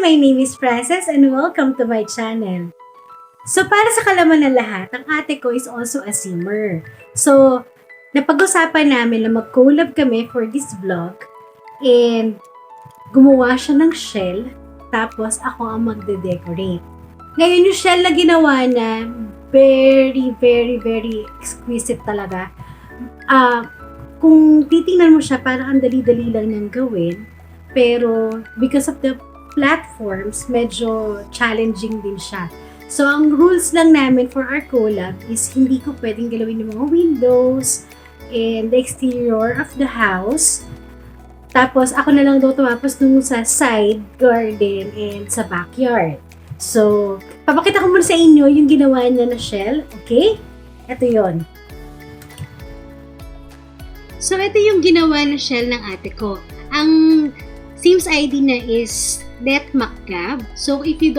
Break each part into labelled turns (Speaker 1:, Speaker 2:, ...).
Speaker 1: my name is Frances and welcome to my channel. So para sa kalaman ng lahat, ang ate ko is also a simmer. So napag-usapan namin na mag-collab kami for this vlog and gumawa siya ng shell tapos ako ang magde-decorate. Ngayon yung shell na ginawa niya, very exquisite talaga. Kung titingnan mo siya, parang ang dali-dali lang niyang gawin. Pero because of the platforms, medyo challenging din siya. So, ang rules lang namin for our collab is hindi ko pwedeng galawin yung mga windows and the exterior of the house. Tapos, ako na lang daw tumapos nung sa side, garden, and sa backyard. So, papakita ko muna sa inyo yung ginawa niya na shell. Okay? Ito yon. So, ito yung ginawa na shell ng ate ko. Ang Sims ID na is letmacgab. So, if you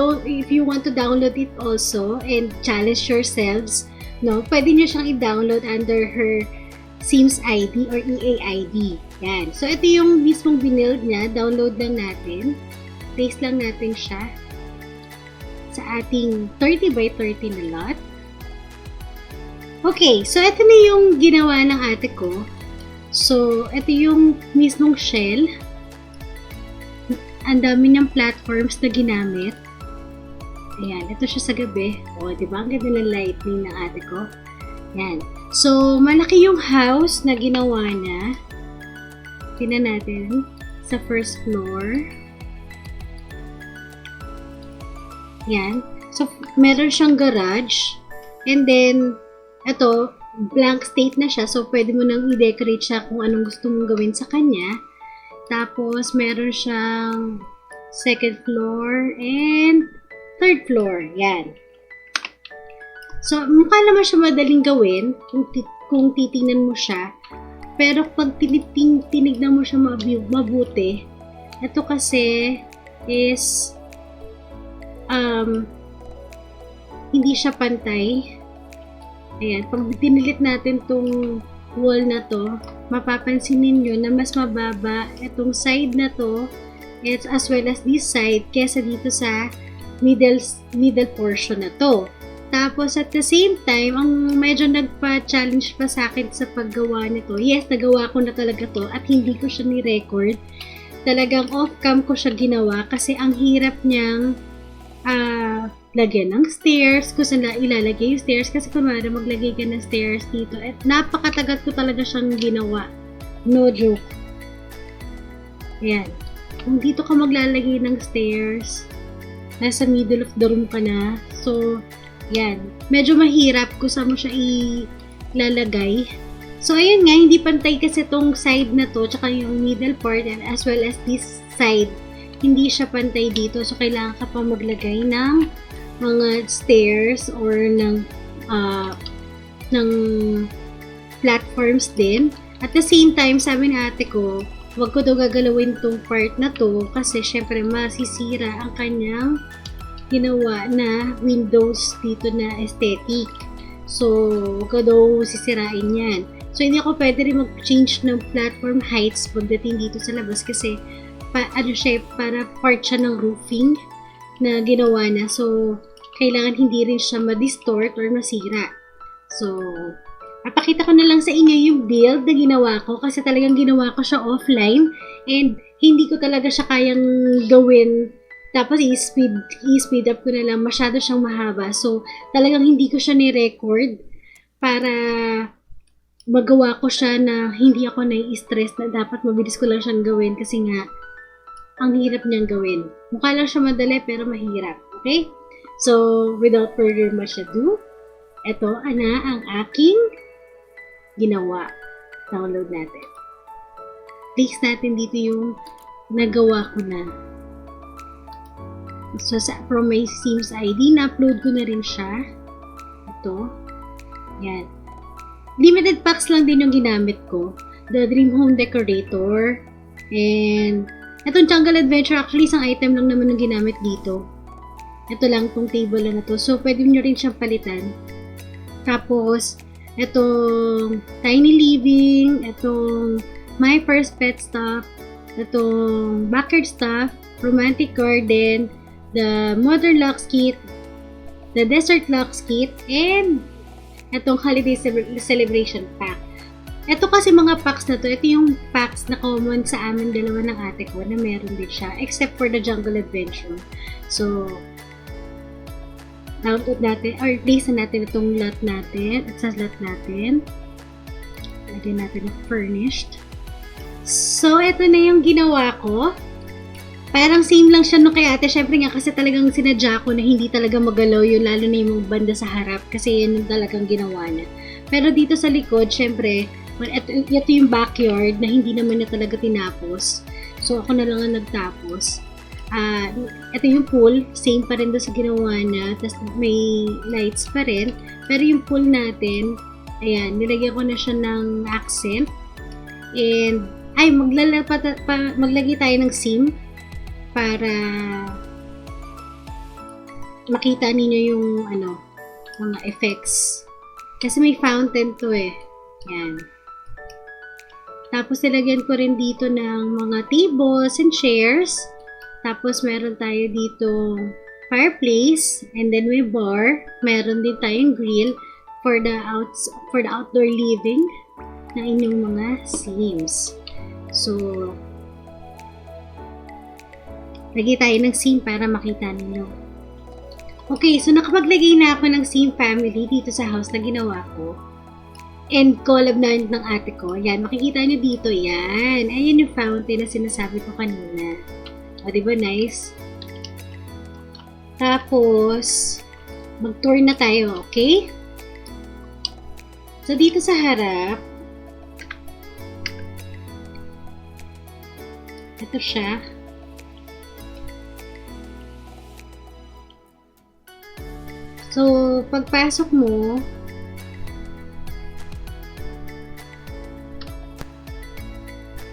Speaker 1: want to download it also and challenge yourselves, no, pwede nyo siyang i-download under her Sims ID or EA ID. Yan. So, ito yung mismong binuild niya. Download lang natin. Paste lang natin siya sa ating 30 by 30 na lot. Okay. So, ito na yung ginawa ng ate ko. So, ito yung mismong shell. Ang dami niyang platforms na ginamit. Ayan, ito siya sa gabi. O, diba? Ang ganda ng lighting ng ate ko. Ayan. So, malaki yung house na ginawa niya. Tingnan natin sa first floor. Ayan. So, meron siyang garage. And then, ito, blank state na siya. So, pwede mo nang i-decorate siya kung anong gusto mong gawin sa kanya. Tapos, meron siyang second floor and third floor. Yan. So, mukha naman siya madaling gawin kung titingnan mo siya. Pero, pag tinignan mo siya mabuti, ito kasi is hindi siya pantay. Ayan, pag pinilit natin tong wall na to, mapapansin ninyo na mas mababa itong side na to as well as this side kesa dito sa middle portion na to. Tapos at the same time, ang medyo nagpa-challenge pa sa akin sa paggawa nito, yes, nagawa ko na talaga to at hindi ko siya ni-record. Talagang off-cam ko siya ginawa kasi ang hirap niyang lagyan ng stairs, kung saan ilalagay yung stairs kasi kunwari maglagay ka ng stairs dito at napakatagal ko talaga siyang ginawa, no joke. Ayan, kung dito ka maglalagay ng stairs, nasa middle of the room ka na, so yan, medyo mahirap kung saan mo siya ilalagay. So ayun nga, hindi pantay kasi tong side na to tsaka yung middle part and as well as this side, hindi siya pantay dito, so kailangan ka pa maglagay ng mga stairs or ng platforms din. At the same time, sabi ni ate ko, wag ko daw gagalawin tong part na to kasi syempre masisira ang kanyang ginawa na windows dito na aesthetic. So, wag ko daw sisirain yan. So, hindi ako pwede rin mag-change ng platform heights pagdating dito sa labas kasi para part siya ng roofing na ginawa na. So, kailangan hindi rin siya ma-distort or masira. So, papakita ko na lang sa inyo yung build na ginawa ko kasi talagang ginawa ko siya offline and hindi ko talaga siya kayang gawin. Tapos, i-speed up ko na lang. Masyado siyang mahaba. So, talagang hindi ko siya ni-record para magawa ko siya na hindi ako nai-stress na dapat mabilis ko lang siyang gawin kasi nga, ang hirap niyang gawin. Mukha lang siya madali pero mahirap. Okay? So, without further much ado, ito na ang aking ginawa. Download natin. Paste natin dito yung nagawa ko na. So, from my Sims ID, na-upload ko na rin siya. Ito. Yan. Limited packs lang din yung ginamit ko. The Dream Home Decorator. And itong Jungle Adventure, actually, isang item lang naman yung ginamit dito. Ito lang, tong table na to. So, pwede nyo rin siyang palitan. Tapos, itong Tiny Living, itong My First Pet Stuff, itong Backyard Stuff, Romantic Garden, the Modern Lux Kit, the Desert Lux Kit, and itong Holiday Celebration Pack. Ito kasi mga packs na to, ito yung packs na common sa amin dalawa ng ate ko na meron din siya, except for the Jungle Adventure. So, download natin, or place na natin itong lot natin, at sa lot natin. Lagyan natin ng furnished. So, ito na yung ginawa ko. Parang same lang siya no kay ate. Syempre nga kasi talagang sinadya ko na hindi talaga magalaw yun, lalo na yung banda sa harap kasi yun yung talagang ginawa niya. Pero dito sa likod, syempre, ito yung backyard na hindi naman na talaga tinapos. So, ako na lang ang nagtapos. Ito yung pool, same pa rin doon sa ginawa niya. Tapos may lights pa rin. Pero yung pool natin, ayan, nilagyan ko na siya ng accent. And, maglagay tayo ng sim para makita ninyo yung mga effects. Kasi may fountain to eh. Yan. Tapos nilagyan ko rin dito ng mga tables and chairs. Tapos meron tayo dito fireplace and then may bar. Meron din tayong grill for the outdoor living na inyong mga sims. So, lagay tayo ng sim para makita ninyo. Okay, so nakapaglagay na ako ng sim family dito sa house na ginawa ko. And collab na ng ate ko. Yan, makikita nyo dito. Yan. Ayan yung fountain na sinasabi ko kanina. O, diba nice? Tapos, mag-tour na tayo, okay? So, dito sa harap, ito siya. So, pagpasok mo,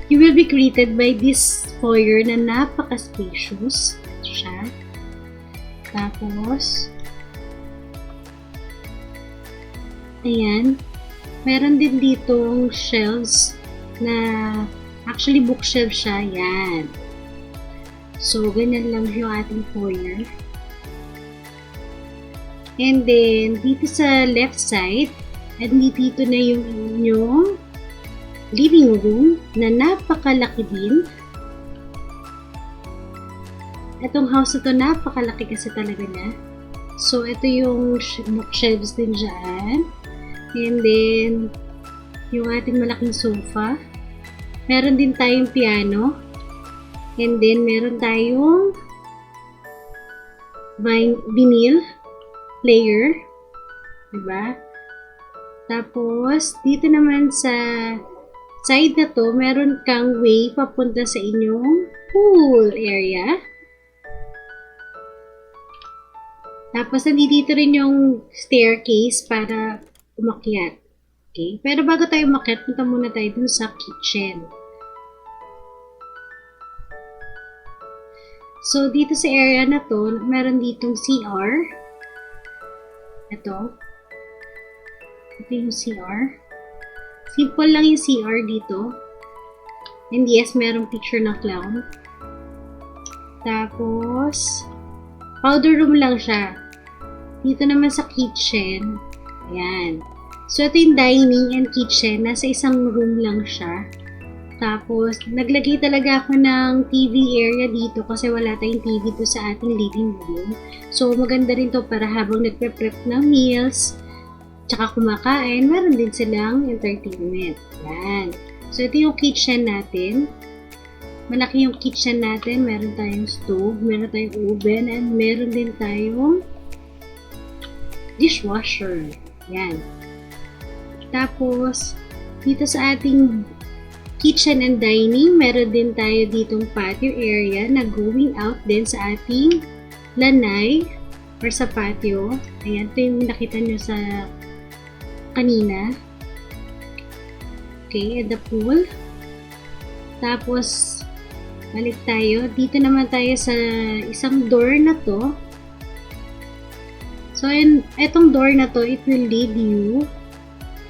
Speaker 1: you will be greeted by this foyer na napaka-spacious. Ito siya. Tapos, ayan. Meron din ditong shelves na actually bookshelf siya. Yan. So, ganyan lang yung ating foyer. And then, dito sa left side, at dito na yung inyong living room na napakalaki din. Itong house na to napakalaki kasi talaga niya. So, ito yung bookshelves din dyan. And then, yung ating malaking sofa. Meron din tayong piano. And then, meron tayong vinyl player. Diba? Tapos, dito naman sa side na to, meron kang way papunta sa inyong pool area. Tapos, nandito rin yung staircase para umakyat. Okay? Pero bago tayo umakyat, punta muna tayo dun sa kitchen. So, dito sa area na to, meron ditong CR. Ito. Ito yung CR. Simple lang yung CR dito. And yes, merong picture ng clown. Tapos, powder room lang siya. Dito naman sa kitchen. Ayan. So, ito yung dining and kitchen. Nasa isang room lang siya. Tapos, naglagay talaga ako ng TV area dito kasi wala tayong TV to sa ating living room. So, maganda rin to para habang nagpe-prep ng meals, tsaka kumakain, meron din silang entertainment. Yan. So, ito yung kitchen natin. Malaki yung kitchen natin. Meron tayong stove, meron tayong oven, and meron din tayong dishwasher. Yan. Tapos, dito sa ating kitchen and dining, meron din tayo ditong patio area na going out din sa ating lanay or sa patio. Ayan, ito yung nakita nyo sa kanina. Okay, at the pool. Tapos, balik tayo. Dito naman tayo sa isang door na to. So, itong door na to, it will lead you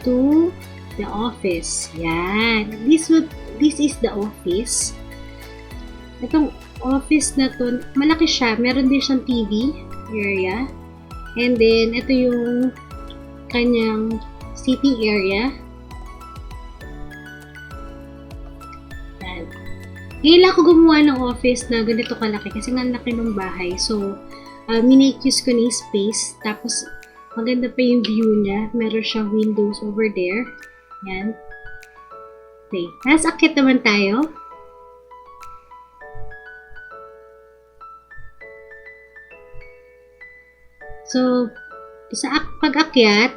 Speaker 1: to the office. Yan. This is the office. Itong office na to, malaki siya. Meron din siyang TV area. And then, ito yung kanyang sitting area. Yan. Ngayon lang ako gumawa ng office na ganito kalaki kasi nga laki ng bahay. So, minake-use ko na yung space. Tapos, maganda pa yung view niya. Meron siyang windows over there. Yan. Okay. Tapos, akit naman tayo. So, sa pag-akyat,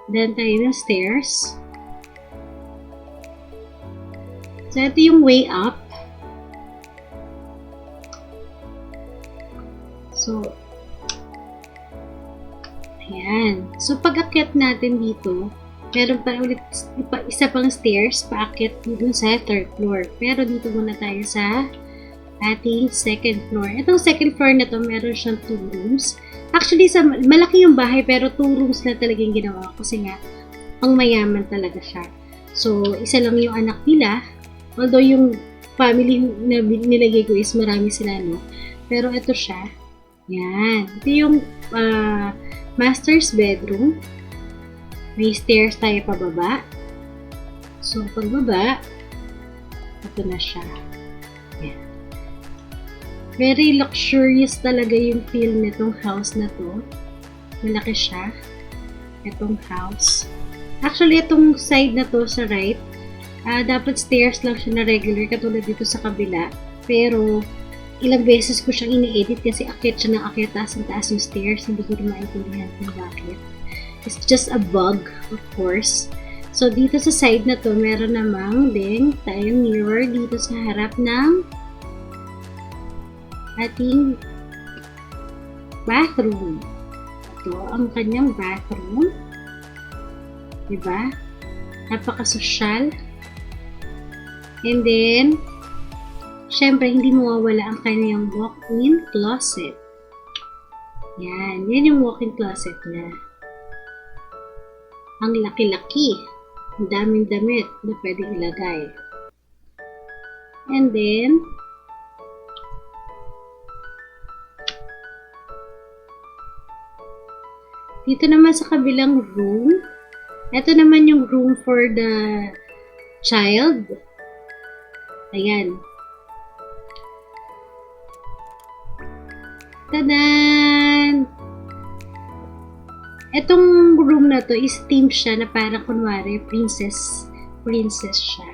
Speaker 1: dan tayo ng stairs. So, ito yung way up. So, ayan. So, pag-akyat natin dito, meron pa ulit isa pang stairs paakyat dito sa third floor. Pero dito muna tayo sa ating second floor. Itong second floor na to, meron siyang 2 rooms. Actually, malaki yung bahay pero 2 rooms na talaga yung ginawa kasi nga, pang mayaman talaga siya. So, isa lang yung anak nila. Although yung family na nilagay ko is marami sila, no? Pero ito siya. Yan. Ito yung master's bedroom. May stairs tayo pababa. So, pagbaba, ito na siya. Yan. Very luxurious talaga yung feel nitong house na to. Malaki siya. Itong house. Actually, itong side na to sa right, dapat stairs lang siya na regular katulad dito sa kabila. Pero, ilang beses ko siyang ini-edit kasi akit siya ng akit, taas ang taas yung stairs. Hindi ko rin maintindihan kung bakit. It's just a bug, of course. So, dito sa side na to, meron namang din tayong mirror dito sa harap ng ating bathroom. Ito ang kanyang bathroom. Diba? Napaka-sosyal. And then, syempre, hindi mawawala ang kanyang walk-in closet. Yan. Yan yung walk-in closet niya. Ang laki-laki. Ang daming damit na pwedeng ilagay. And then, dito naman sa kabilang room, ito naman yung room for the child. Ayan. Tadan! Itong room na to is themed siya na parang kunwari princess siya.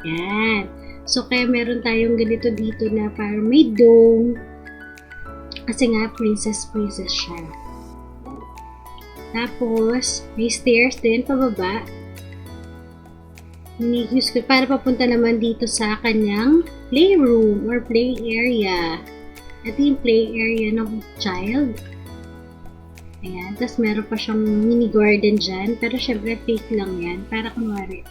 Speaker 1: Yan. So, kaya meron tayong ganito dito na parang may dome. Kasi nga, princess siya. Tapos, may stairs din pababa. Ini-use ko para papunta naman dito sa kanyang playroom or play area. Ito yung play area ng child. Ayan. Tapos, meron pa siyang mini garden dyan. Pero, syempre, fake lang yan. Para kunwari,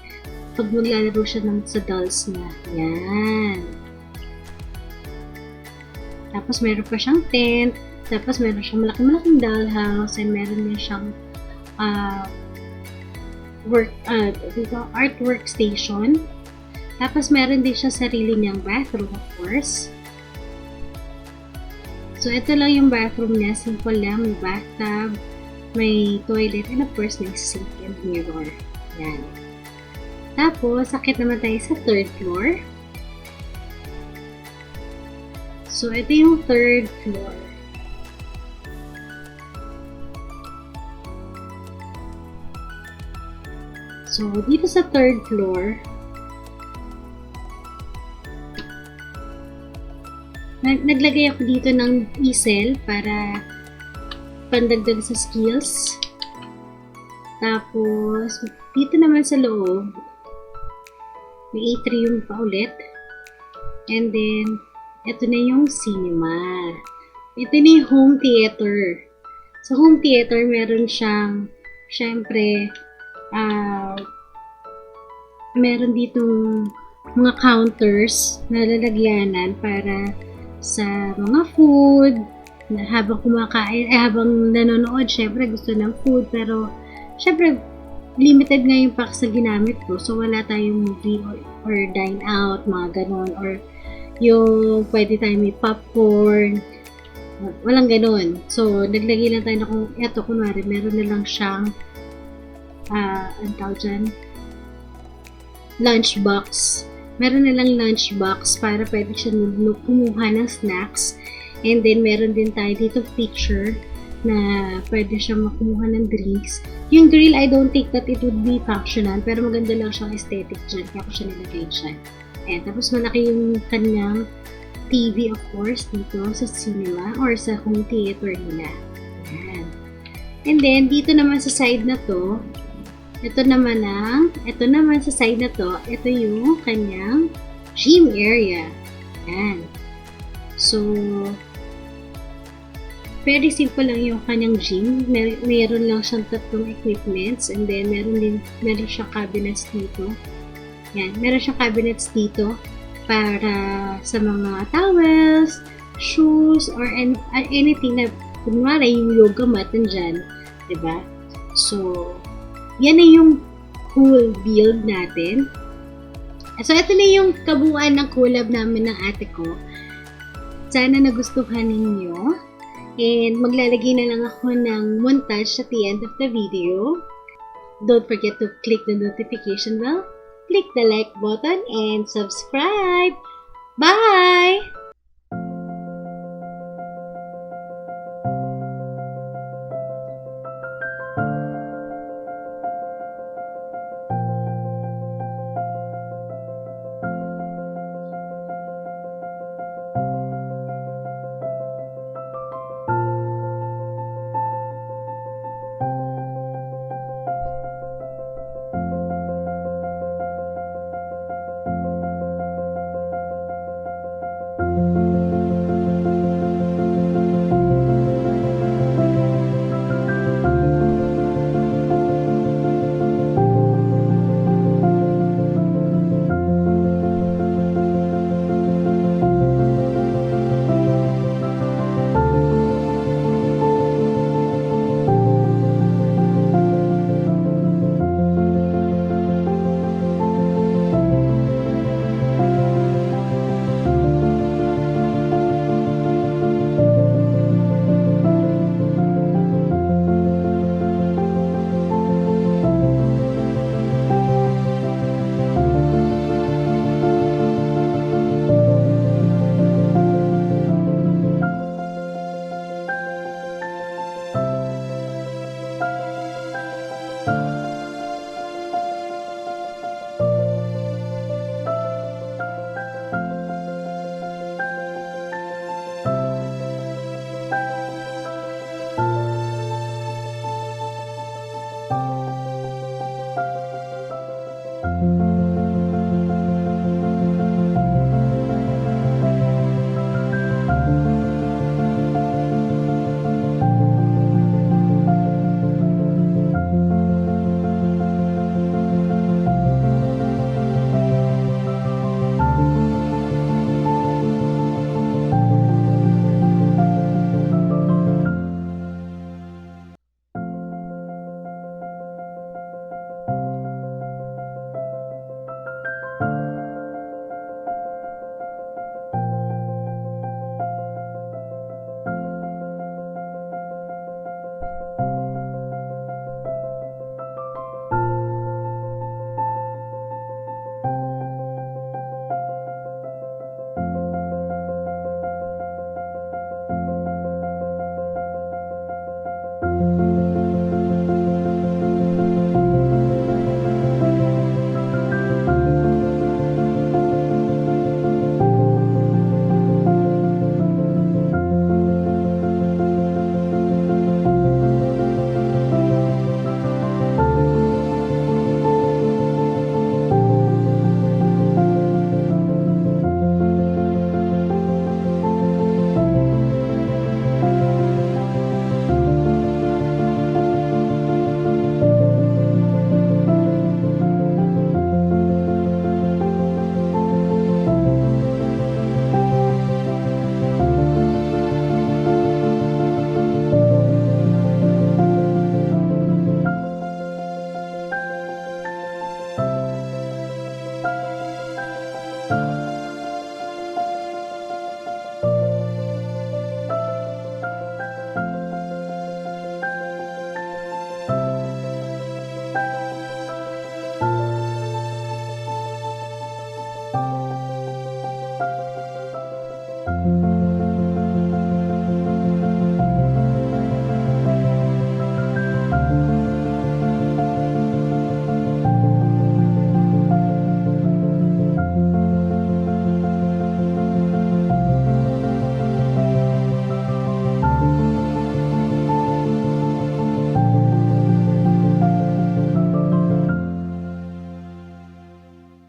Speaker 1: pag maglalaro siya sa dolls niya. Ayan. Tapos, meron pa siyang tent. Tapos, meron siyang malaking dollhouse and meron din siyang art workstation. Tapos, meron din siya sarili niyang bathroom, of course. So, ito lang yung bathroom niya. Simple lang. May bathtub, may toilet, and of course, may sink and mirror. Yan. Tapos, sakit naman tayo sa third floor. So, ito yung third floor. So, dito sa third floor, naglagay ako dito ng easel para pandagdag sa skills. Tapos, dito naman sa loob, may atrium pa ulit. And then, ito na yung cinema. Ito na yung home theater. Sa home theater, meron siyang, syempre, meron ditong mga counters na lalagyanan para sa mga food na habang kumakain, habang nanonood, syempre gusto ng food, pero syempre limited nga yung packs na ginamit ko, so wala tayong movie or dine out, mga ganon, or yung pwede tayo may popcorn, walang ganun. So, naglagay lang tayo na kung eto, kunwari, meron na lang siyang ang tawag dyan, lunchbox. Meron na lang lunchbox para pwede siya kumuha ng snacks. And then, meron din tayo dito picture na pwede siya makumuha ng drinks. Yung grill, I don't think that it would be functional, pero maganda lang siyang aesthetic dyan, kaya ko siya nilagay dyan. Ayan, tapos malaki yung kanyang TV, of course, dito sa cinema or sa home theater nila. Ayan. And then, dito naman sa side na to, ito naman sa side na to, ito yung kanyang gym area. Ayan. So, very simple lang yung kanyang gym. Meron lang siyang tatlong equipments and then meron siyang cabinets dito. Yan, meron siyang cabinets dito para sa mga towels, shoes, or anything na kunwari yung yoga mat nandyan. Diba? So, yan na yung whole build natin. So, ito na yung kabuuan ng collab namin ng ate ko. Sana nagustuhan ninyo. And maglalagay na lang ako ng montage at the end of the video. Don't forget to click the notification bell, click the like button, and subscribe. Bye!